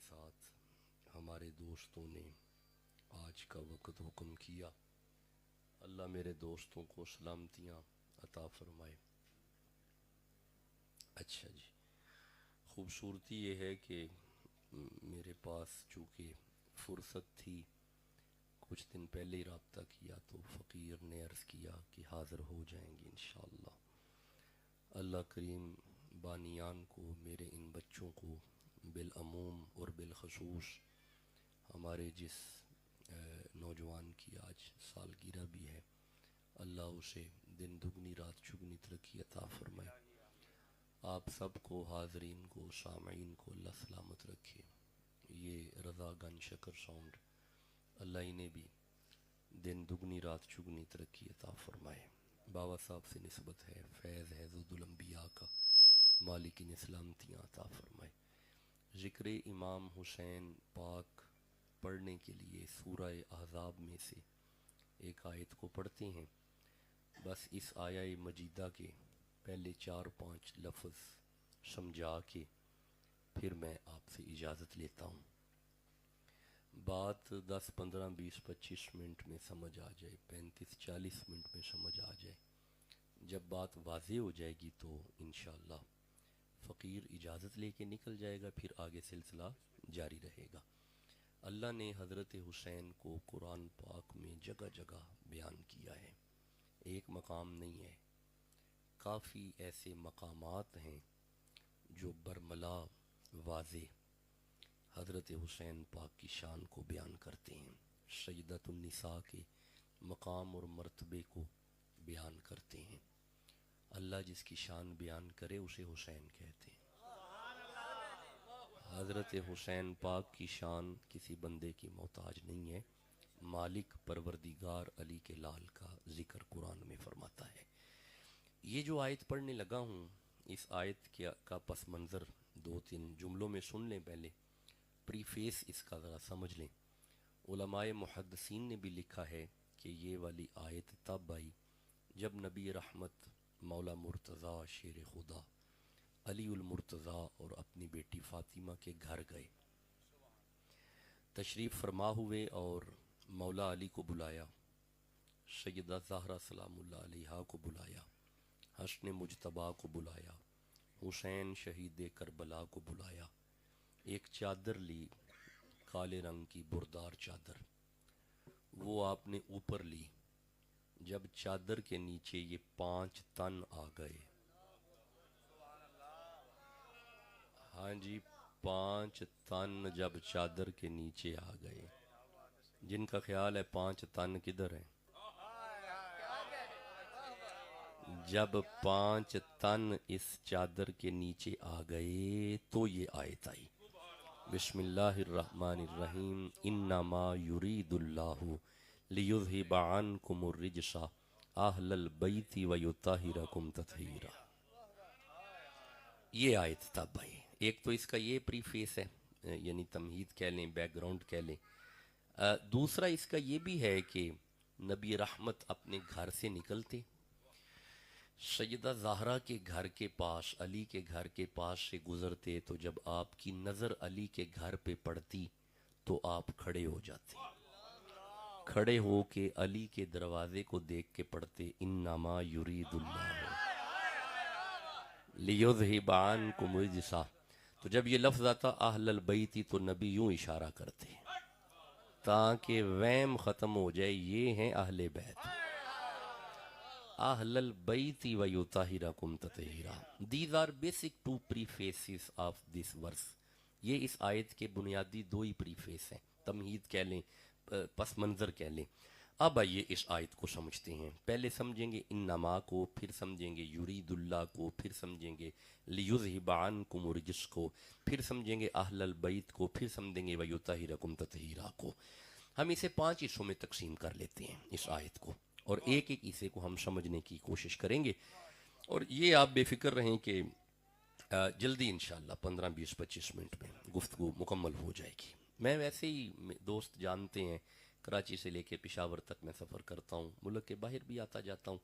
साथ हमारे दोस्तों ने आज का वक्त हुक्म किया। अल्लाह मेरे दोस्तों को सलामतियाँ अता फरमाए। अच्छा जी, ख़ूबसूरती ये है कि मेरे पास चूँकि फ़ुर्सत थी, कुछ दिन पहले ही रब्ता किया तो फ़कीर ने अर्ज़ किया कि हाज़िर हो जाएंगे इंशाअल्लाह। अल्लाह करीम बानियान को, मेरे इन बच्चों को बिलअमूम और बिलखसूस हमारे जिस नौजवान की आज सालगिरह भी है, अल्लाह उसे दिन दुगनी रात चुगनी तरक्की अता फरमाए। आप सबको, हाज़रीन को, सामीन को अल्लाह सलामत रखे। ये रज़ा गन शकर साउंड, अल्लाह इन्हें भी दिन दुगनी रात चुगनी तरक्की अता फरमाए। बाबा साहब से निस्बत है, फैज़ है ज़ुदुल अंबिया का, मालिक ने सलामतियाँ अता फरमाए। ज़िक्र इमाम हुसैन पाक पढ़ने के लिए सूरह अहज़ाब में से एक आयत को पढ़ते हैं। बस इस आया मजीदा के पहले 4-5 लफ्ज़ समझा के फिर मैं आपसे इजाज़त लेता हूँ। बात 10, 15, 20, 25 मिनट में समझ आ जाए, 35, 40 मिनट में समझ आ जाए। जब बात वाज़े हो जाएगी तो इंशाअल्लाह फ़कीर इजाज़त लेके निकल जाएगा, फिर आगे सिलसिला जारी रहेगा। अल्लाह ने हज़रत हुसैन को कुरान पाक में जगह जगह बयान किया है, एक मकाम नहीं है, काफ़ी ऐसे मकामात हैं जो बरमला वाज़े हज़रत हुसैन पाक की शान को बयान करते हैं, सय्यदतुन निसा के मकाम और मर्तबे को बयान करते हैं। अल्लाह जिसकी शान बयान करे उसे हुसैन कहते हैं। हज़रत हुसैन पाक की शान किसी बंदे की मोहताज नहीं है। मालिक परवरदिगार अली के लाल का जिक्र कुरान में फरमाता है। ये जो आयत पढ़ने लगा हूँ, इस आयत का पस मंज़र 2-3 जुमलों में सुन लें। पहले प्रीफेस इसका ज़रा समझ लें। उलमाए मुहद्दिसीन ने भी लिखा है कि ये वाली आयत तब आई जब नबी रहमत मौला मुर्तज़ा शेर खुदा अली उल मुर्तज़ा और अपनी बेटी फ़ातिमा के घर गए, तशरीफ़ फरमा हुए और मौला अली को बुलाया, सैयदा ज़हरा सलामुल्लाह अलैहा को बुलाया, हसन मुजतबा को बुलाया, हुसैन शहीद करबला को बुलाया। एक चादर ली, काले रंग की बुरदार चादर, वो आपने ऊपर ली। जब चादर के नीचे ये 5 तन आ गए, हाँ जी, 5 तन जब चादर के नीचे आ गए, जिनका ख्याल है 5 तन किधर है, जब 5 तन इस चादर के नीचे आ गए तो ये आयत आई, बिस्मिल्लाहिर्रहमानिर्रहीम, इन्नमा युरीदुल्लाहु लियुज़हिबा अन्कुमुर रिजसा अहलल बैति व युत्ताहिरकुम तत्हीरा। ये आयत तब आई। एक तो इसका ये प्रीफेस है, यानी तमहीद कह लें, बैकग्राउंड कह लें। दूसरा इसका ये भी है कि नबी रहमत अपने घर से निकलते, सैयदा ज़हरा के घर के पास, अली के घर के पास से गुज़रते, तो जब आपकी नज़र अली के घर पे पड़ती तो आप खड़े हो जाते, खड़े हो के अली के दरवाजे को देख के पढ़ते, इन्नमा युरीदुल्लाह लियुज़हिबा अन्कुम रिजसा। तो जब ये लफ्ज़ आता अहलल बैती, तो नबी यूं इशारा करते ताकि वहम ख़त्म हो जाए, ये हैं अहले बैत, अहलल बैती व युत्ताहिरकुम तत्हीरा। These are basic 2 prefaces of this verse. ये इस आयत के बुनियादी 2 ही प्रीफेस हैं, तमहीद कह लें, पस मंज़र कह लें। अब आइए इस आयत को समझते हैं। पहले समझेंगे इन्नमा को, फिर समझेंगे युरीदुल्लाह को, फिर समझेंगे लियुज़हिबा अन्कुम रिजस को, फिर समझेंगे अहलल बैत को, फिर समझेंगे व युत्ताहिरकुम तत्हीरा को। हम इसे 5 हिस्सों में तकसीम कर लेते हैं इस आयत को, और एक एक हिस्से को हम समझने की कोशिश करेंगे। और ये आप बेफिक्र रहें कि जल्दी इंशाअल्लाह 15, 20, 25 मिनट में गुफ्तगू मुकम्मल हो जाएगी। मैं वैसे ही, दोस्त जानते हैं, कराची से लेके पेशावर तक मैं सफ़र करता हूँ, मुल्क के बाहर भी आता जाता हूँ,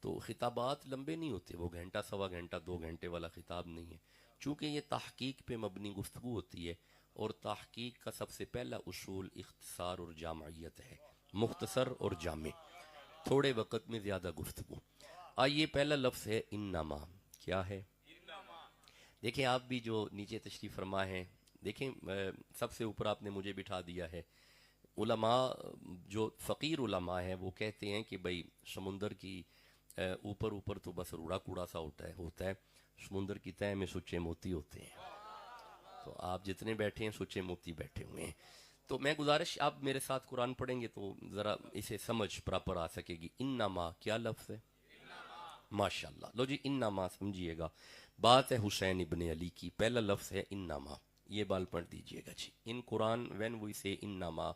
तो खिताबात लंबे नहीं होते, वो घंटा, सवा घंटा, 2 घंटे वाला खिताब नहीं है, चूँकि ये तहकीक पे मबनी गुफ्तगू होती है और तहकीक का सबसे पहला उसूल इख्तिसार और जामियत है, मुख्तसर और जामे, थोड़े वक़्त में ज़्यादा गुफ्तगू। आइए पहला लफ्ज़ है इन्नमा। क्या है? देखें आप भी जो नीचे तशरीफ़ फरमा हैं, देखें सबसे ऊपर आपने मुझे बिठा दिया है। उलमा जो फ़कीर उलमा है वो कहते हैं कि भाई समुंदर की ऊपर ऊपर तो बस रूड़ा कूड़ा सा होता है, समुंदर की तह में सुच्चे मोती होते हैं। तो आप जितने बैठे हैं सुच्चे मोती बैठे हुए हैं। तो मैं गुजारिश, आप मेरे साथ कुरान पढ़ेंगे तो ज़रा इसे समझ प्रॉपर आ सकेगी। इन्नमा क्या लफ्ज़ है? माशाल्लाह। लो जी, इन्नमा समझिएगा। बात है हुसैन इब्ने अली की। पहला लफ्ज़ है इन्नमा, ये बाल पढ़ दीजिएगा जी। इन Quran when we say इन्नमा,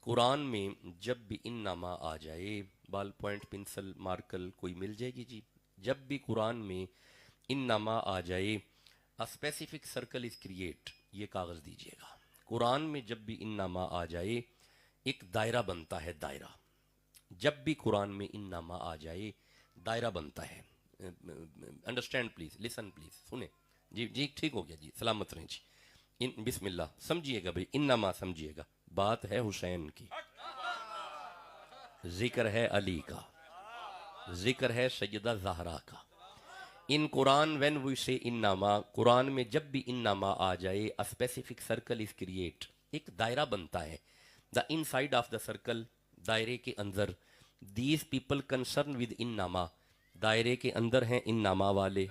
Quran में जब भी इन्नमा आ जाए, बाल पॉइंट पेंसिल मार्कर कोई मिल जाएगी जी। जब भी कुरान में इन्नमा आ जाए, a specific circle is create, ये कागज़ दीजिएगा। कुरान में जब भी इन्नमा आ जाए एक दायरा बनता है, दायरा। जब भी कुरान में इन्नमा आ जाए दायरा बनता है। अंडरस्टैंड प्लीज, लिसन प्लीज, सुने जी। जी ठीक हो गया जी, सलामत रहें जी। इन बिस्मिल्लाह समझिएगा भाई, इन्नमा समझिएगा। बात है हुसैन की, जिक्र है अली का, जिक्र है सैयदा ज़हरा का। इन Quran when we say इन्नमा, Quran में जब भी इन्नमा आ जाए, a specific circle is create, एक दायरा बनता है। The inside of the circle, दायरे के अंदर, दीज पीपल कंसर्न विद इन्नमा, दायरे के अंदर हैं इन्नमा वाले।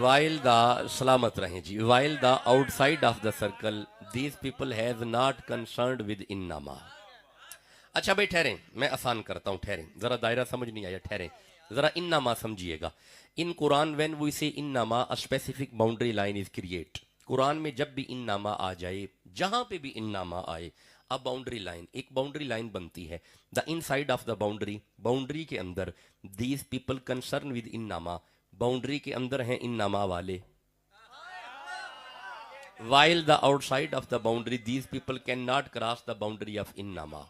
वाइल द, सलामत रहें जी, while the outside of the circle, these people have not concerned with इन्नमा। अच्छा भाई ठहरें, मैं आसान करता हूं, ठहरें जरा, दायरा समझ नहीं आया, ठहरें जरा। इन्नमा समझिएगा। इन कुरान व्हेन वी से इन्नमा, a specific boundary line is create. Quran में जब भी इन्नमा आ जाए, जहां पे भी इन्नमा आए, अब बाउंड्री लाइन, एक बाउंड्री लाइन बनती है। The inside of the boundary, boundary के अंदर, दीज पीपल कंसर्न विद इन्नमा, बाउंड्री के अंदर हैं इन्नमा वाले। While the outside of the boundary, these people can not cross the boundary of इन्नमा।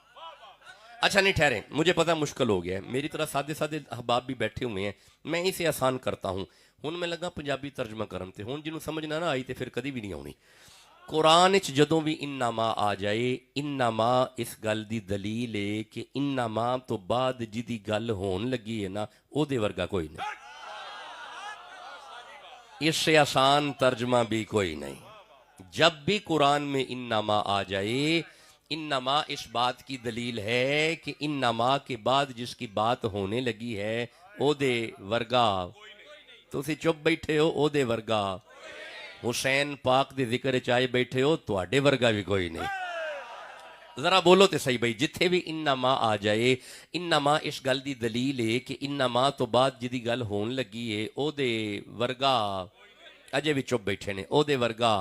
अच्छा नहीं ठहरें, मुझे पता मुश्किल हो गया है, मेरी तरह सादे सादे अहबाब भी बैठे हुए हैं, मैं इसे आसान करता हूं। हुन मैं लगा पंजाबी तर्जमा करन ते, हुन जिन्हों समझ ना आई तो फिर कभी भी नहीं आनी। कुरान च जदों भी इन्नमा आ जाए, इन्नमा इस गल दी दलील है कि इन्नमा तो बाद जिदी गल होन लगी है ना, ओदे वर्गा कोई नहीं, इससे आसान तर्जमा भी कोई नहीं। जब भी कुरान में इन्नमा आ जाए, इन्नमा इस बात की दलील है कि इन्नमा के बाद जिसकी बात होने लगी है ओदे वर्गा, तुसी चुप बैठे हो, ओदे वर्गा। हुसैन पाक दे जिक्र चाहे बैठे हो, तुहाडे वर्गा भी कोई नहीं। जरा बोलो तो सही भाई, जिथे भी इन्नमा आ जाए, इन्नमा इस गल दी दलील है कि इन्नमा तो बाद जिदी गल होन लगी है ओदे वर्गा, अजय भी चुप बैठे ने, ओदे वर्गा।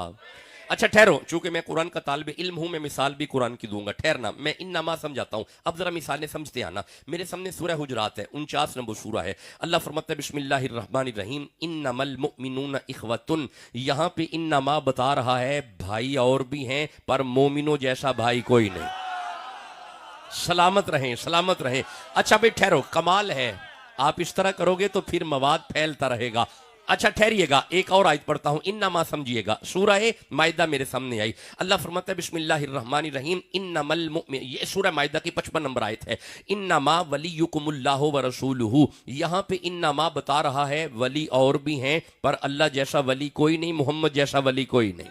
अच्छा ठहरो, चूंकि मैं कुरान का तालिब इल्म हूं, मैं मिसाल भी कुरान की दूंगा। ठहरना, मैं इन्नमा समझाता हूं, अब जरा मिसालें समझते आना। मेरे सामने सूरह हुजरात है, 49 नंबर सूरह है। अल्लाह फरमाता है बिस्मिल्लाहिर्रहमानिर्रहीम, इन्नमल मुमिनून इखवतुन। यहाँ पे इन्नमा बता रहा है भाई और भी हैं, पर मोमिनों जैसा भाई कोई नहीं। सलामत रहें, सलामत रहें। अच्छा भाई ठहरो, कमाल है, आप इस तरह करोगे तो फिर मवाद फैलता रहेगा। अच्छा ठहरिएगा, एक और आयत पढ़ता हूं, इन्नमा समझिएगा। सूरह माइदा मेरे सामने आई, अल्लाह फरमाता है बिस्मिल्लाहिर्रहमानिर्रहीम, इन्नमल मुमिन, ये सूरह माइदा की 55 नंबर आयत है। इन्नमा वलियुकुमुल्लाहु व रसूलुहु, यहाँ पे इन्नमा बता रहा है वली और भी हैं, पर अल्लाह जैसा वली कोई नहीं, मोहम्मद जैसा वली कोई नहीं।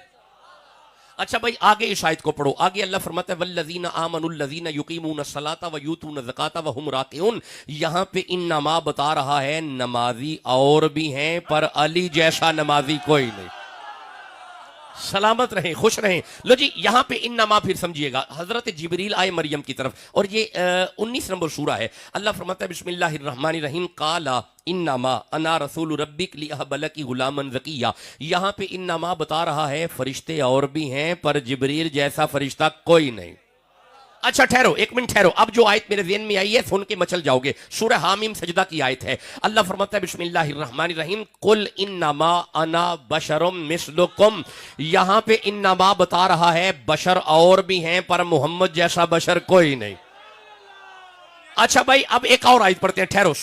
अच्छा भाई आगे इस आयत को पढ़ो, आगे अल्लाह फरमाता है वल्लज़ीना आमनुल्लज़ीना युकीमून अस्सलाता व यूतून ज़काता व हुम राकिऊन। यहाँ पे इन्नमा बता रहा है नमाजी और भी हैं, पर अली जैसा नमाजी कोई नहीं। सलामत रहें, खुश रहें। लो जी, यहाँ पे इन्नमा फिर समझिएगा, हजरत जिब्रील आए मरियम की तरफ, और ये 19 नंबर सूरा है। अल्लाह फरमाता है बिस्मिल्लाहिर्रहमानिर्रहीम, काला इन्नमा अना रसूल रब्बिक लिअहबलकी गुलामन ज़किया। यहाँ पे इन्नमा बता रहा है फरिश्ते और भी हैं, पर जिब्रील जैसा फरिश्ता कोई नहीं। अच्छा ठहरो, एक मिनट ठहरो, अब जो आयत मेरे ज़हन में आई है सुन के मचल जाओगे। सूरह हामीम सजदा की आयत है। अल्लाह फरमाता है बिस्मिल्लाहिर्रहमानिर्रहीम, कुल इन्नमा अना बशरुम मिस्लुकुम। यहाँ पे इन्नमा बता रहा है बशर और भी हैं, पर मोहम्मद जैसा बशर कोई नहीं। अच्छा भाई, अब एक और आयत पढ़ते हैं, ठहरो।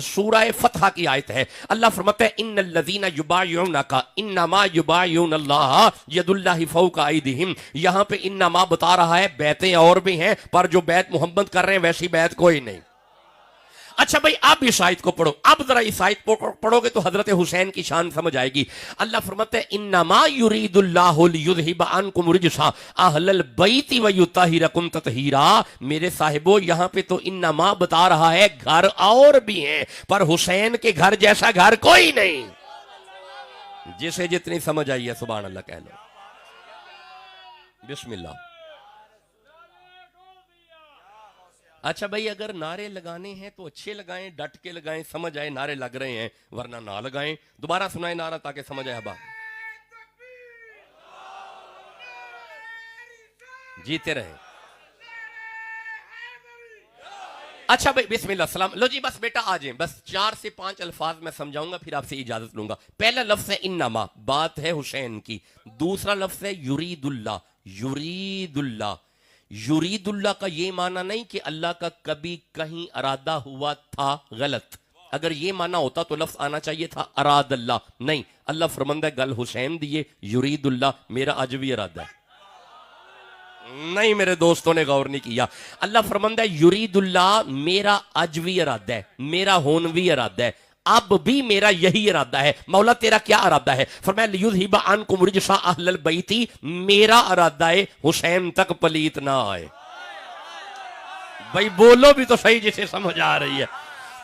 सूरह फतह की आयत है। अल्लाह फरमाता है इन्नल्लज़ीना युबायिऊनका इन्नमा युबायिऊनल्लाह यदुल्लाहि फौका अयदीहिम। यहां पे इन्नमा बता रहा है बैतें और भी हैं, पर जो बैत मोहम्मद कर रहे हैं वैसी बैत कोई नहीं। अच्छा भाई, आप इस आयत को पढ़ो। अब जरा इस आयत को पढ़ोगे तो हजरत हुसैन की शान समझ आएगी। अल्लाह फरमाते हैं इन्नमा युरीदुल्लाहु लियुज़हिबा अन्कुम रिजसा अहलल बैति व युतहिरकुम ततहीरा। मेरे साहिबो, यहां पे तो इन्नमा बता रहा है घर और भी हैं, पर हुसैन के घर जैसा घर कोई नहीं। जिसे जितनी समझ आई है सुभान अल्लाह कह लो। बिस्मिल्लाह। अच्छा भाई, अगर नारे लगाने हैं तो अच्छे लगाएं, डट के लगाएं, समझ आए नारे लग रहे हैं, वरना ना लगाएं। दोबारा सुनाए नारा ताकि समझ आए। हबा जीते रहे। अच्छा भाई, बिस्मिल्लाह सलाम। लो जी, बस बेटा आ जाए, बस 4 से 5 अल्फाज मैं समझाऊंगा, फिर आपसे इजाजत लूंगा। पहला लफ्ज है इन्नमा, बात है हुसैन की। दूसरा लफ्ज है युरीदुल्लाह। युरीदुल्लाह, युरीदुल्लाह का ये माना नहीं कि अल्लाह का कभी कहीं इरादा हुआ था, गलत। अगर ये माना होता तो लफ्ज आना चाहिए था अरादल्लाह। नहीं, अल्लाह फरमांदा है गल हुसैन दिए युरीदुल्लाह, मेरा आज भी इरादा है। नहीं, मेरे दोस्तों ने गौर नहीं किया। अल्लाह फरमांदा है युरीदुल्लाह, मेरा आज भी इरादा है, मेरा होन भी इरादा है, अब भी मेरा यही इरादा है। मौला तेरा क्या इरादा है? फरमाया लियुज़हिबा अन्कुम रिजसा अहलल बैति, मेरा इरादा है हुसैन तक पलीत ना आए। भाई बोलो भी तो सही, जिसे समझ आ रही है।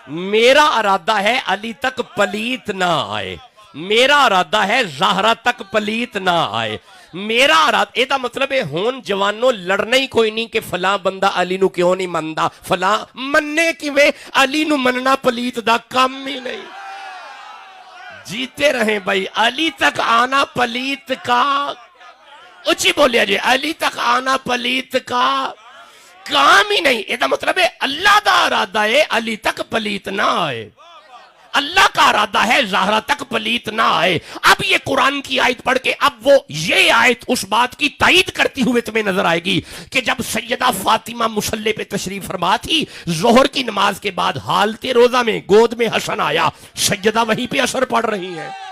मेरा इरादा है अली तक पलीत ना आए, मेरा इरादा है ज़हरा तक पलीत ना आए। मेरा इरादा, एदा मतलब है होन जवानों लड़ना ही कोई नहीं कि फला बंदा अली नु क्यों नहीं मनदा, फला मन्ने कि वे अली नु मनना पलीत दा काम ही नहीं। जीते रहे भाई, अली तक आना पलीत का, उची बोलिया जी, अली तक आना पलीत का काम ही नहीं। एदा मतलब है अल्लाह दा इरादा है अली तक पलीत ना आए, अल्लाह का इरादा है ज़हरा तक पलीत ना आए। अब ये कुरान की आयत पढ़ के अब वो ये आयत उस बात की तायीद करती हुए तुम्हें नजर आएगी कि जब सैयदा फातिमा मुसल्ले पे तशरीफ फरमा थी, जोहर की नमाज के बाद हालते रोजा में गोद में हसन आया, सैयदा वहीं पे असर पड़ रही है।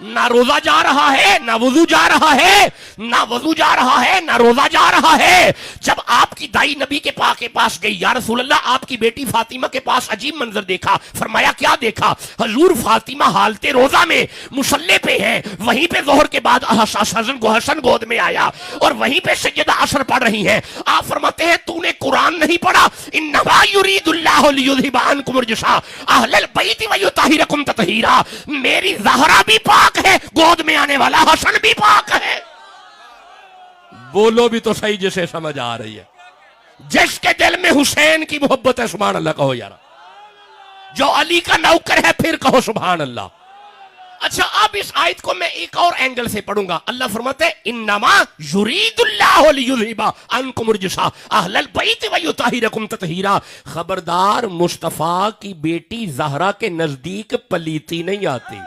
ना रोजा जा रहा है, ना वजू जा रहा है, ना वजू जा रहा है, ना रोजा जा रहा है। जब आपकी दाई नबी के पास गई, या रसूल अल्लाह, आपकी बेटी फातिमा के पास अजीब मंजर देखा। फरमाया क्या देखा? हजूर फातिमा हालते रोजा में मुसल्ले पे है, वहीं पे जोहर के बाद हसन गोद में आया और वहीं पे सैयदा असर पढ़ रही है। आप फरमाते हैं तूने कुरान नहीं पढ़ा? इन्नमा युरीदुल्लाहु लियुज़हिबा अन्कुम रिजसा अहलल बैति व युतहिरकुम ततहीरा। मेरी ज़हरा भी पाक है, गोद में आने वाला हसन भी पाक है। बोलो भी तो सही, जिसे समझ आ रही है। जिसके दिल में हुसैन की मोहब्बत है सुभान अल्लाह कहो यार। जो अली का नौकर है फिर कहो सुभान अल्लाह। अच्छा, अब इस आयत को मैं एक और एंगल से पढ़ूंगा। अल्लाह फरमाते हैं इन्नमा युरीदुल्लाहु लियुज़हिबा अन्कुम रिजसा अहलल बैति व युतहिरकुम ततहीरा। खबरदार, मुस्तफा की बेटी ज़हरा के नजदीक पलीती नहीं आती।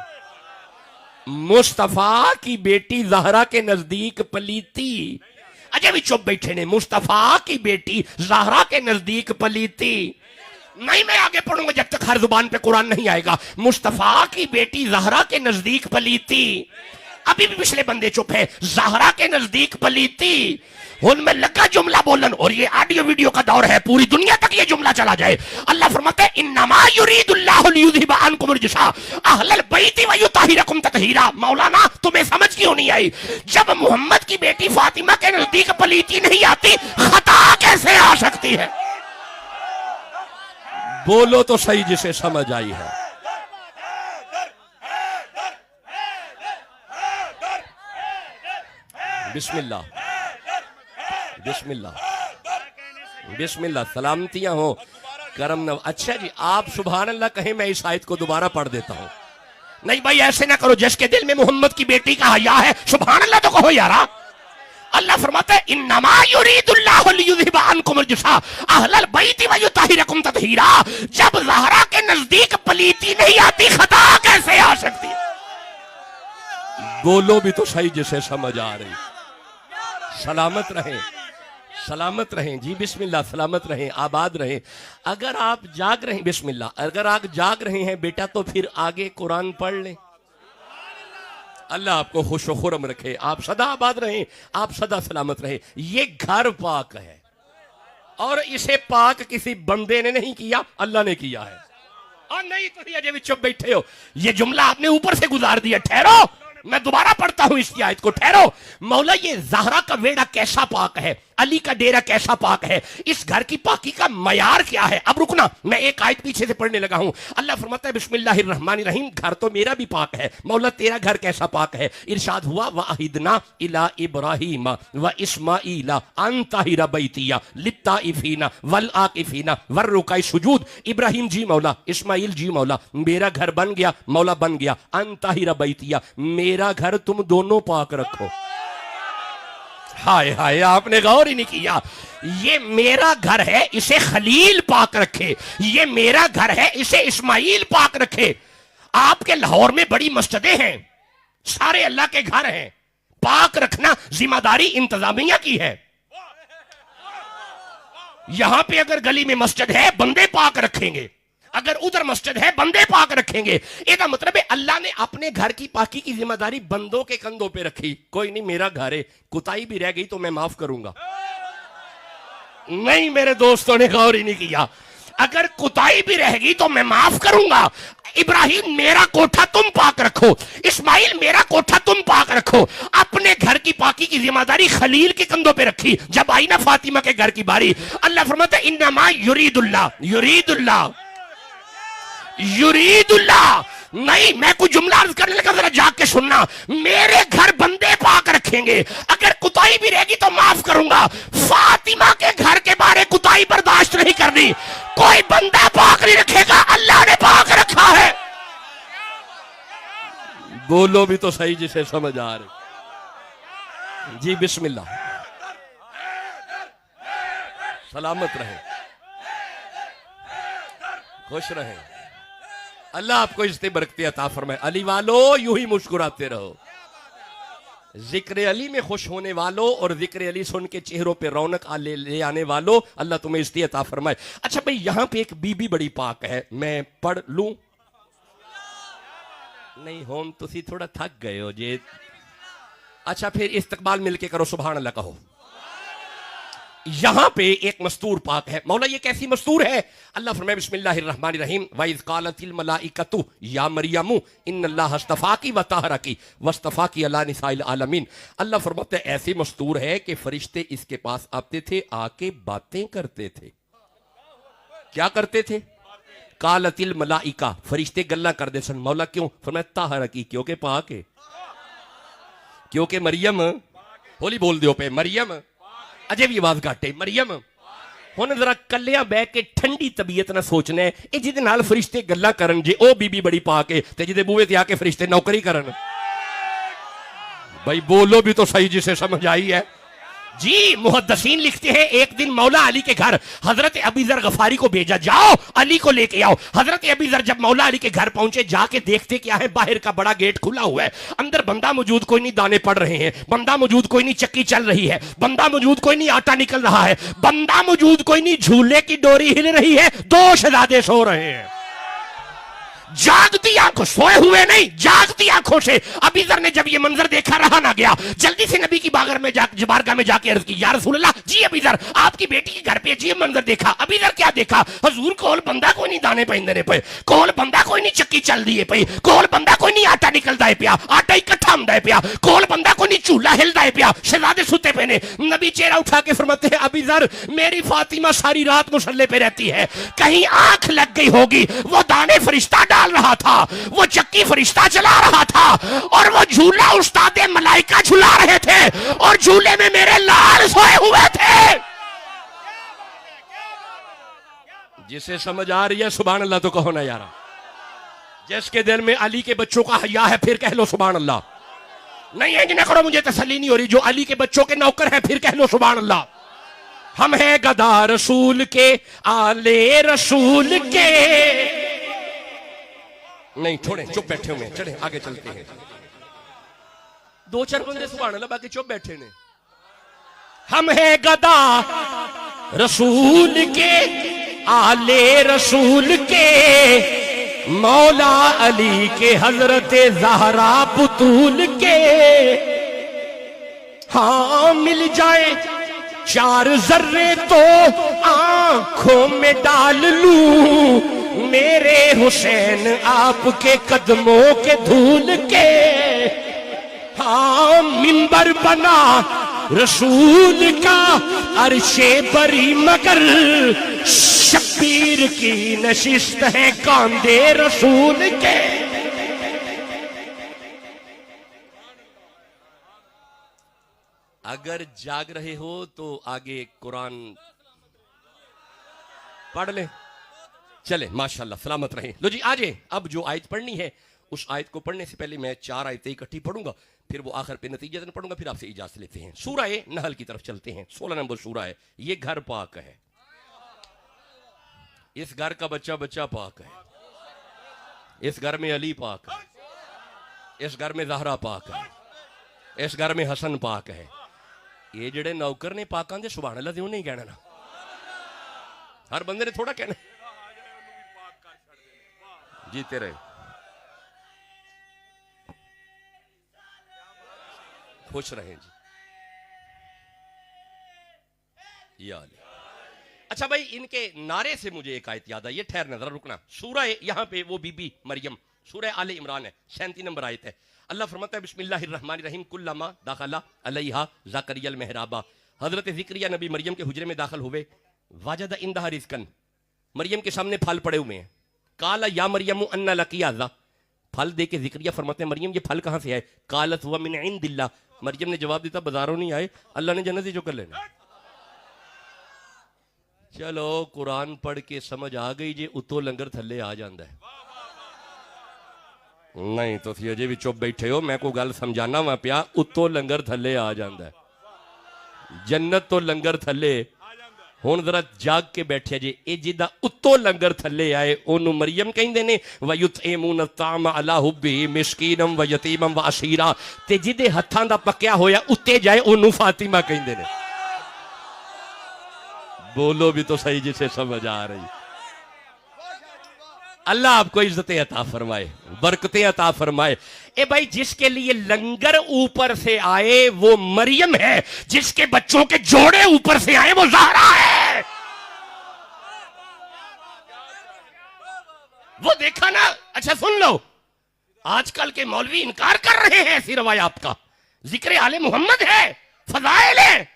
मुस्तफा की बेटी ज़हरा के नजदीक पलीती, अजय भी चुप बैठे ने। मुस्तफा की बेटी ज़हरा के नजदीक पलीती नहीं। मैं आगे पढ़ूंगा जब तक हर जुबान पे कुरान नहीं आएगा। मुस्तफा की बेटी ज़हरा के नजदीक पलीती। अभी भी पिछले बंदे चुप है। ज़हरा के नजदीक पलीती। उनमें लगा जुमला बोलन, और ये ऑडियो वीडियो का दौर है, पूरी दुनिया तक ये जुमला चला जाए। अल्लाह फरमाते हैं इन्नमा युरीदुल्लाहु लियुज़हिबा अन्कुम रिजसा अहलल बैति व युतहिरकुम ततहीरा। मौलाना तुम्हें समझ क्यों नहीं आई? जब मोहम्मद की बेटी फातिमा के नजदीक पलीती नहीं आती, खता कैसे आ सकती है? बोलो तो सही, जिसे समझ आई है। बिस्मिल्लाह बिस्मिल्लाह बिस्मिल्लाह। सलामतियां हो, करम न। अच्छा जी, आप सुभान अल्लाह कहें, मैं इस आयत को दोबारा पढ़ देता हूं। नहीं भाई, ऐसे ना करो। जिसके दिल में मोहम्मद की बेटी का हया है सुभान अल्लाह तो कहो यारा। अल्लाह फरमाता है इन्नमा युरीदुल्लाहु लियुज़हिबा अन्कुम रिजसा अहलल बैति व युतहिरकुम ततहीरा। जब ज़हरा के नजदीक पलीती नहीं आती, खता कैसे आ सकती है? बोलो भी तो सही, जिसे समझ आ रही। सलामत रहे, सलामत रहें जी, बिस्मिल्लाह, सलामत रहें, आबाद रहें। अगर आप जाग रहे हैं, बिस्मिल्लाह, अगर आप जाग रहे हैं बेटा तो फिर आगे कुरान पढ़ लें। अल्लाह आपको खुश व खुरम रखे, आप सदा आबाद रहें, आप सदा सलामत रहें। ये घर पाक है और इसे पाक किसी बंदे ने नहीं किया, अल्लाह ने किया है। और नहीं तो अजय भी चुप बैठे हो, ये जुमला आपने ऊपर से गुजार दिया। ठहरो, मैं दोबारा पढ़ता हूं इस आयत को। ठहरो मौला, ये ज़हरा का वेड़ा कैसा पाक है, अली का डेरा कैसा पाक है, इस घर की पाकी का मयार क्या है। अब रुकना, मैं एक आयत पीछे से पढ़ने लगा हूं। अल्लाह फरमाता है बिस्मिल्लाहिर्रहमानिर्रहीम, घर तो मेरा भी पाक है। मौला तेरा घर कैसा पाक है? इरशाद हुआ वाहिदना इला इब्राहीम व इस्माईला अन ताहिरा बैतिया लित्ताइफीना वल आकिफीना वर रुकाई सुजूद। इब्राहिम जी मौला, इस्माइल जी मौला, मेरा घर बन गया, मौला बन गया। अन ताहिरा बैतिया, मेरा घर तुम दोनों पाक रखो। हाय हाय, आपने गौर ही नहीं किया। ये मेरा घर है, इसे खलील पाक रखे। ये मेरा घर है, इसे इस्माइल पाक रखे। आपके लाहौर में बड़ी मस्जिदें हैं, सारे अल्लाह के घर हैं, पाक रखना जिम्मेदारी इंतजामिया की है। यहां पे अगर गली में मस्जिद है, बंदे पाक रखेंगे। अगर उधर मस्जिद है, बंदे पाक रखेंगे। इसका मतलब है अल्लाह ने अपने घर की पाकी की जिम्मेदारी बंदों के कंधों पे रखी। कोई नहीं, मेरा घर है, कुताई भी रह गई तो मैं माफ करूंगा। नहीं, मेरे दोस्तों ने गौर ही नहीं किया। अगर कुताई भी रहेगी तो मैं माफ करूंगा। इब्राहिम मेरा कोठा तुम पाक रखो, इस्माइल मेरा कोठा तुम पाक रखो। अपने घर की पाकी की जिम्मेदारी खलील के कंधों पे रखी। जब आई ना फातिमा के घर की बारी, अल्लाह फरमाता है इन्नमा युरीदुल्लाह युरीदुल्लाह युरीदुल्लाह। नहीं, मैं कुछ जुमला अर्ज करने लगा, जरा जाग के सुनना। मेरे घर बंदे पाक रखेंगे, अगर कुताई भी रहेगी तो माफ करूंगा। फातिमा के घर के बारे कुताई बर्दाश्त नहीं करनी। कोई बंदा पाक नहीं रखेगा, अल्लाह ने पाक रखा है। बोलो भी तो सही जिसे समझ आ रही जी। बिस्मिल्लाह, सलामत रहे, खुश रहे, अल्लाह आपको इज्जत बरकते अता फरमाए। अली वालो यूं ही मुस्कुराते रहो। जिक्र अली में खुश होने वालों और जिक्र अली सुन के चेहरों पे रौनक ले आने वालों, अल्लाह तुम्हें इज्जत अता फरमाए। अच्छा भाई, यहां पे एक बीबी बड़ी पाक है, मैं पढ़ लूं? नहीं होम, तुसी थोड़ा थक गए हो जे। अच्छा फिर इस्तकबाल मिलके करो, सुभान अल्लाह कहो। यहां पे एक मस्तूर पाक है। मौला ये कैसी मस्तूर है? अल्लाह फरमाए बिस्मिल्लाहिर्रहमानिर्रहीम वाइज़ क़ालतिल मलाइकतु या मरियमु इन्नल्लाह अस्तफ़ाकी व तहरकी वस्तफ़ाकी अला निसाइल आलमीन। अल्लाह फरमाते हैं ऐसी मस्तूर है कि फरिश्ते इसके पास आते थे, आके बातें करते थे। क्या करते थे? क़ालतिल मलाइका, फरिश्ते गल्ला कर दे सन। मौला क्यों? फरमाया तहरकी, क्योंकि पाक है, क्योंकि मरियम होली बोल दियो पे मरियम अजय भी आवाज घट है। मरियम हुण जरा कलिया बह के ठंडी तबीयत ना सोचना है, ये जिहदे नाल फरिश्ते गल्लां करन जे ओ बीबी बड़ी पाक है, ते जिहदे बूहे ते आके फरिश्ते नौकरी करन। भाई बोलो भी तो सही जिसे समझ आई है जी। मुहद्दिसीन लिखते हैं एक दिन मौला अली के घर हजरत अबी जर गफारी को भेजा, जाओ अली को लेके आओ। हजरत अबी जर जब मौला अली के घर पहुंचे, जाके देखते क्या है, बाहर का बड़ा गेट खुला हुआ है, अंदर बंदा मौजूद कोई नहीं, दाने पड़ रहे हैं, बंदा मौजूद कोई नहीं, चक्की चल रही है, बंदा मौजूद कोई नहीं, आटा निकल रहा है, बंदा मौजूद कोई नहीं, झूले की डोरी हिल रही है, 2 शहजादे सो रहे हैं। जागती आंखों, सोए हुए नहीं, जागती आंखों से अबी जर ने जब ये मंजर देखा, रहा ना गया, जल्दी से नबी की बारगाह में जाके अर्ज की, या रसूल अल्लाह, जी अबी जर आपकी बेटी के घर पे जी मंजर देखा। अबी जर क्या देखा? हुजूर कोल बंदा कोई नहीं, दाने पेंदे पे, कोल बंदा कोई नहीं, चक्की चल दी पे, कोल बंदा कोई नहीं, आटा निकलदा है पिया, आटा इकट्ठा हुंदा है पिया, कोल बंदा कोई नहीं, चूल्हा हिलदा है पिया, शहजादे सुते पे ने। नबी चेहरा उठा के फरमाते हैं अबी जर, मेरी फातिमा सारी रात मुसल्ले पे रहती है, कहीं आंख लग गई होगी, वो दाने फरिश्ता डाल रहा था, वो चक्की फरिश्ता चला रहा था, और वो झूला उस्तादे मलाइका झूला रहे थे, और झूले में मेरे लाल सोए हुए थे। जिसे समझ आ रही है सुभान अल्लाह तो कहो ना यारा। जिसके दिल में अली के बच्चों का हया है फिर कह लो सुभान अल्लाह। नहीं है जिन्हें करो, मुझे तसल्ली नहीं हो रही। जो अली के बच्चों के नौकर है फिर कह लो सुभान अल्लाह। हम हैं गदा रसूल के, आले रसूल के। नहीं छोड़े, चुप बैठे हुए, चले आगे चलते हैं। 2-4 बंदे सुभान अल्लाह, बाकी चुप बैठे ने। हम हैं गदा रसूल के, आले रसूल के, मौला अली के, हजरत ज़हरा बुतूल के। हाँ मिल जाए 4 जर्रे तो आंखों में डाल लूं, मेरे हुसैन आपके कदमों के धूल के। हाँ मिंबर बना रसूल का अरशे बरी, मगर शब्बीर की नशिस्त है कांधे रसूल के। अगर जाग रहे हो तो आगे कुरान पढ़ ले, चले माशाल्लाह सलामत रहे। लो जी आजे, अब जो आयत पढ़नी है उस आयत को पढ़ने से पहले मैं 4 आयतें इकट्ठी पढ़ूंगा, फिर वो आखिर पे नतीजतन पढ़ूंगा, फिर आपसे इजाजत लेते हैं। सूरा नहल की तरफ चलते हैं। 16 नंबर सूरा है। ये घर पाक है, इस घर का बच्चा बच्चा पाक है, इस घर में अली पाक है, इस घर में ज़हरा पाक है, इस घर में हसन पाक है। ये जड़े नौकर ने पाकां दे सुभान अल्लाह क्यों नहीं कहना ना, हर बंदे ने थोड़ा कहना। जीते रहे, खुश रहें जी। याद। अच्छा भाई, इनके नारे से मुझे एक आयत याद आई है, ठहर नजर रुकना। सूरा यहाँ पे वो बीबी मरियम, सूरा आले इमरान है, 37 नंबर आयत है। अल्लाह फरमाता है बिस्मिल्लाहिर्रहमानिर्रहीम, कुल्लमा दाखला अलैहा ज़करियल मेहराबा। हजरत ज़िक्रिया नबी मरियम के हुजरे में दाखिल हुए, वाजदा इंदहा रिज़्कन, मरियम के सामने फल पड़े हुए हैं। काला या मरियम अन्ना लकी हाज़ा, फल दे के ज़िक्रिया फरमाते हैं मरियम ये फल कहाँ से आए? कालत व मिन इंदिल्लाह, मरियम ने जवाब दिया बाजारों नहीं आए, अल्लाह ने जन्नत ही जो कर लेना। चलो कुरान पढ़ के समझ आ गई जी, उतो लंगर थले आ जाता है। नहीं तो अजे भी चुप बैठे हो, मैं कोई गल समझाना वा पिया, उतो लंगर थले आ जाता है, जन्नत तो लंगर थले। हुण जरा जाग के बैठे जी, ये जिदा उतो लंगर थले आए ओनू मरियम कहंदे ने, वयुतइमून ताम अला हुब्बी मिस्कीनम व यतीमम व असीरा, ते जिदे हत्थां दा पक्या होया उत्ते जाए ओनू फातिमा कहंदे ने। बोलो भी तो सही जिसे समझ आ रही। अल्लाह आपको इज्जतें अता फरमाए, बरकतें अता फरमाए। ए भाई, जिसके लिए लंगर ऊपर से आए वो मरियम है, जिसके बच्चों के जोड़े ऊपर से आए वो ज़हरा है। वो देखा ना। अच्छा सुन लो, आजकल के मौलवी इनकार कर रहे हैं ऐसी रवायत का। जिक्र आले मोहम्मद है, फजाइल है,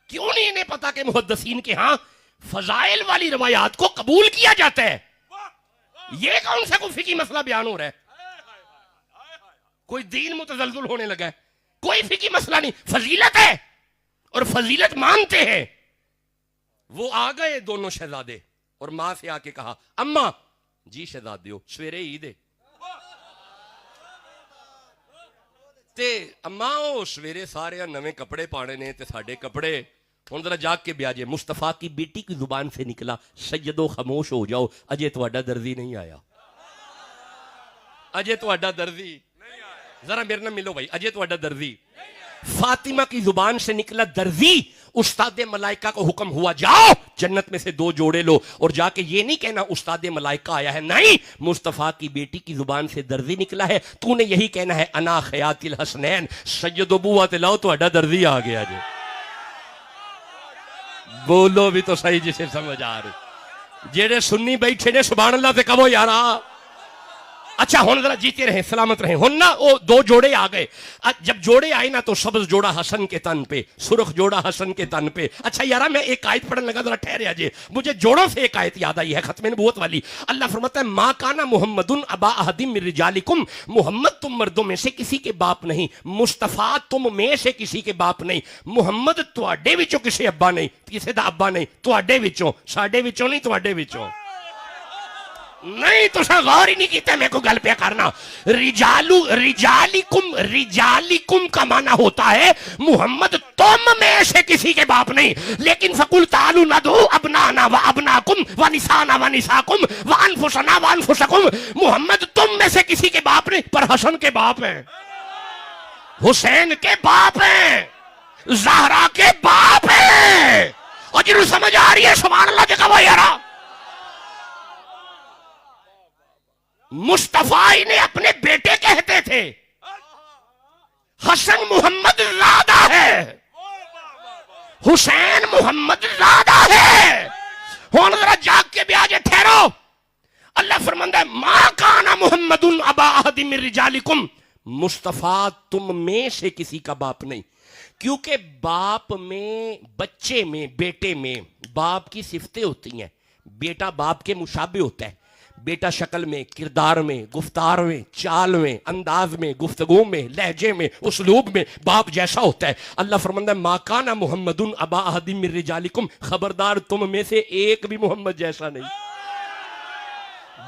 क्यों नहीं इन्हें पता कि मुहद्दिसीन के यहां फजाइल वाली रवायात को कबूल किया जाता है। ये कौन सा कोई फिकी मसला बयान हो रहा है? कोई दीन मुतज़ल्ज़िल होने लगा है? कोई फिकी मसला नहीं, फजीलत है और फजीलत मानते हैं। वो आ गए दोनों शहजादे और मां से आके कहा, अम्मा जी शहजादियों सवेरे ईद है ते अम्मा ओ सवेरे सारे नवे कपड़े पाने ने ते साडे कपड़े हुण जरा जाग के ब्याजे। मुस्तफा की बेटी की जुबान से निकला, सैयदो खामोश हो जाओ, अजे तुहाडा दर्जी नहीं आया, अजे तुहाडा दर्जी जरा मेरे नाल मिलो भाई, अजे तुहाडा दर्जी। फातिमा की जुबान से निकला दर्जी। उस्ताद मलाइका को हुक्म हुआ, जाओ जन्नत में से 2 जोड़े लो और जाके ये नहीं कहना उस्ताद मलाइका आया है, नहीं, मुस्तफा की बेटी की जुबान से दर्जी निकला है, तूने यही कहना है अना खयातिल हसनैन सैयदो बुआ ते लाओ तुहाडा दर्जी आ गया जी। बोलो भी तो सही जिसे समझ आ रही। जेड़े सुन्नी बैठे ने सुभान अल्लाह से कहो यारा। अच्छा हुण जरा जीते रहे सलामत रहे। हुण ना वो 2 जोड़े आ गए। जब जोड़े आए ना तो सब्ज जोड़ा हसन के तन पे, सुर्ख जोड़ा हसन के तन पे। अच्छा यारा मैं एक आयत पढ़ने लगा, जरा ठहरे अजे, मुझे जोड़ों से एक आयत याद आई है खत्म नबूवत वाली। अल्लाह फरमाता है मा काना मुहम्मदुन अबा अहदिम मिन रिजालिकुम, मुहम्मद तुम मर्दों में से किसी के बाप नहीं, मुस्तफा तुम में से किसी के बाप नहीं, मुहम्मद तुहाडे विचों किसी अब्बा नहीं, किसी दा अब्बा नहीं, तुहाडे विचों, साडे विचों नहीं, तुहाडे विचों नहीं। तो गौर ही नहीं किया, मैं को गल पे करना। रिजालिकुम का माना होता है मुहम्मद तुम में से किसी के बाप नहीं, लेकिन फकुल तालू नदू अबनाना व अबनाकुम व निसाना व निसाकुम व अनफुसना व अनफुसकुम, मुहम्मद तुम में से किसी के बाप नहीं, पर हसन के बाप हैं, हुसैन के बाप हैं, ज़हरा के बाप है। और जिन्हें समझ आ रही है सुभान अल्लाह देखा वो यारा। मुस्तफा इन्हें अपने बेटे कहते थे, हसन मोहम्मद ज़ादा है, हुसैन मोहम्मद ज़ादा है। हुन जरा जाग के भी आजे ठहरो। अल्लाह फरमाता है मा काना मुहम्मदुन अबा अहदिम मिन रिजालिकुम, मुस्तफा तुम में से किसी का बाप नहीं। क्योंकि बाप में, बच्चे में, बेटे में बाप की सिफतें होती हैं। बेटा बाप के मुशाबे होता है। बेटा शक्ल में, किरदार में, गुफ्तार में, चाल में, अंदाज में, गुफ्तगू में, लहजे में, उसलूब में बाप जैसा होता है। अल्लाह फरमाता है मा काना मुहम्मदुन अबा अहदिम मिन रिजालिकुम, खबरदार तुम में से एक भी मोहम्मद जैसा नहीं।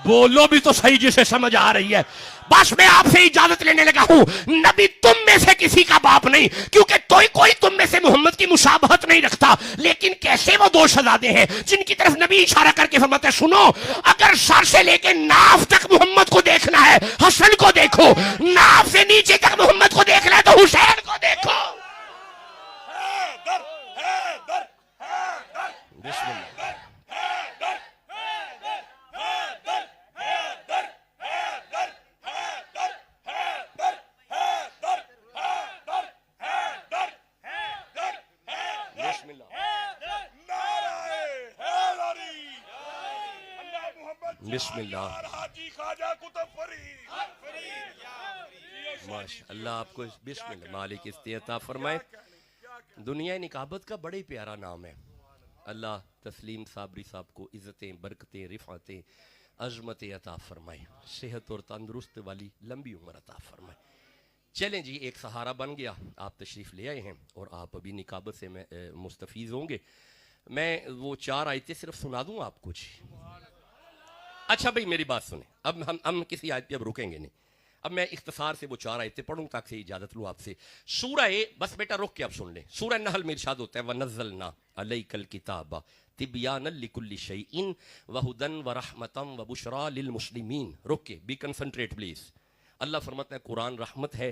बोलो भी तो सही जिसे समझ आ रही है। बस मैं आपसे इजाजत लेने लगा हूं। नबी तुम में से किसी का बाप नहीं, क्योंकि कोई तुम में से मोहम्मद की मुशाबहत नहीं रखता। लेकिन कैसे वो दो शहजादे हैं जिनकी तरफ नबी इशारा करके फरमाते हैं सुनो, अगर सर से लेके नाफ तक मोहम्मद को देखना है हसन को देखो, नाफ से नीचे तक मोहम्मद को देखना है तो हुसैन को देखो। बिस्मिल्लाह। माशाअल्लाह आपको बिस्मिल्लाह मालिक इस्तिअता फरमाए। दुनिया निकाबत का बड़े प्यारा नाम है। अल्लाह तस्लीम साबरी साहब को इज़्ज़तें, बरकतें, रिफ़ातें, अज़मतें अता फरमाए, सेहत और तंदुरुस्त वाली लंबी उम्र अता फरमाए। चलें जी, एक सहारा बन गया, आप तशरीफ़ ले आए हैं और आप अभी निकाबत से मैं मुस्तफ़ीज़ होंगे। मैं वो 4 आयतें सिर्फ सुना दूँ आपको जी। अच्छा भाई मेरी बात सुने, अब हम किसी आयत पे अब रुकेंगे नहीं। अब मैं इख्तिसार से वो 4 आयतें पढ़ूँ ताकि इजाज़त लूँ आपसे। सूरह, बस बेटा रुक के आप सुन लें। सूरह नहल में इरशाद होता है वनज़्ज़लना अलैकल किताबा तिब्यानन लिकुल्लि शैइन व हुदन व रहमतन व बुशरा लिल मुस्लिमीन। रुक के, बी कंसंट्रेट प्लीज़। अल्लाह फरमाता है कुरान रहमत है,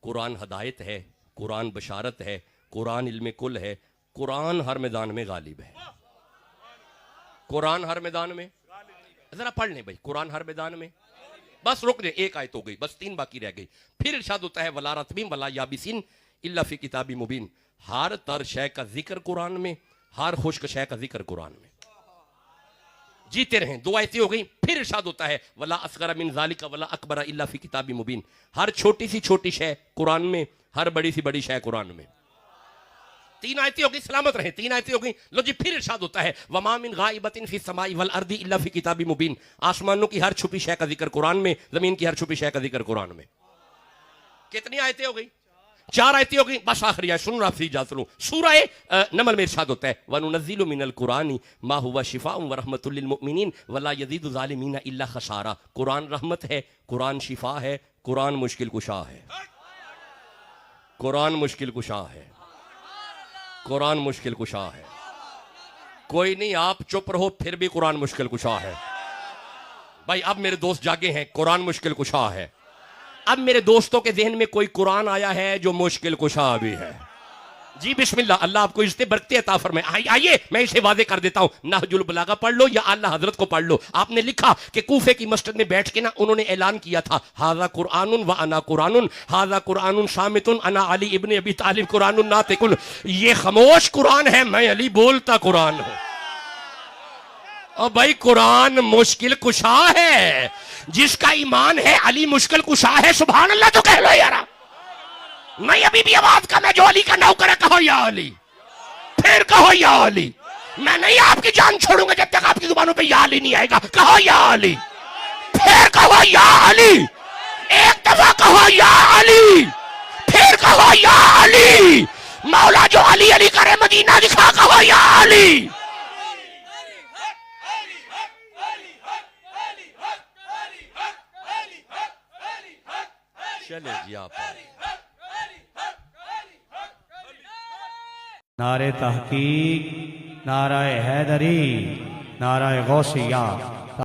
कुरान हदायत है, कुरान बशारत है, कुरान इल्म कुल है, कुरान हर मैदान में गालिब है। कुरान हर मैदान में, जरा पढ़ लें भाई, कुरान हर मैदान में। बस रुक जाए, एक आयत हो गई, बस 3 बाकी रह गई। फिर इरशाद होता है वला रतबीन वला याबिसिन इल्ला फी किताबी मुबीन। हर तर शय का जिक्र कुरान में, हर खुश्क शय का जिक्र कुरान में। जीते रहें, 2 आयतें हो गई। फिर इरशाद होता है वला असगरा मिन ज़ालिका वला अकबरा इल्ला फी किताबी मुबीन। हर छोटी सी छोटी शय कुरान में, हर बड़ी सी बड़ी शय कुरान में। 3 आयतें हो गई, सलामत रहे, 3 आयतें हो गई। लो जी, फिर इरशाद होता है वमा मिन गाइबतिन फी समाई वल अर्दी इल्ला फी किताबी मुबीन। आसमानों की हर छुपी शय का जिक्र कुरान में, जमीन की हर छुपी शय का जिक्र कुरान में। कितनी आयतें हो गई? 4 आयतें हो गई। बस आखिरी आयत सुन, आपसे इजाजत लूं। सूरह नमल में इरशाद होता है वनुनज़्ज़िलु मिनल कुरानी मा हुवा शिफाउन व रहमतुल लिल मुमिनीन वला यज़ीदु ज़ालिमीना इल्ला खसारा। कुरान रहमत है, कुरान शिफा है, कुरान मुश्किल कुशा है। कुरान मुश्किल कुशा है, कुरान मुश्किल कुशा है। कोई नहीं, आप चुप रहो, फिर भी कुरान मुश्किल कुशा है। भाई अब मेरे दोस्त जागे हैं, कुरान मुश्किल कुशा है। अब मेरे दोस्तों के जहन में कोई कुरान आया है जो मुश्किल कुशा भी है। जी बिस्मिल्लाह, अल्लाह आपको इज्जते बरकते अता फरमाए। आइए मैं इसे वादे कर देता हूं, नहजुल बलागा पढ़ लो या आला हजरत को पढ़ लो। आपने लिखा कि कूफे की मस्जिद में बैठ के ना उन्होंने ऐलान किया था हाजा कुरानुन व अना कुरानुन, हाजा कुरानुन सामितुन अना अली इब्न अबी तालिब कुरानुन नातिकुन। ये खामोश कुरान है, मैं अली बोलता कुरान हूं। और भाई कुरान मुश्किल कुशा है, जिसका ईमान है अली मुश्किल कुशा है, सुभान अल्लाह तो कह लो यारा। मैं अभी भी आवाज का, मैं जो अली का नौकर है, कहो या अली, फिर कहो या अली। मैं नहीं आपकी जान छोड़ूंगा जब तक आपकी जुबानों पे या अली नहीं आएगा। कहो या अली, फिर कहो या अली, एक दफा कहो या अली, फिर कहो या अली। मौला जो अली अली करे मदीना दिखा, कहो या अली। चले जी आप। नारे तहकीक, नाराए हैदरी, नाराए गौसिया।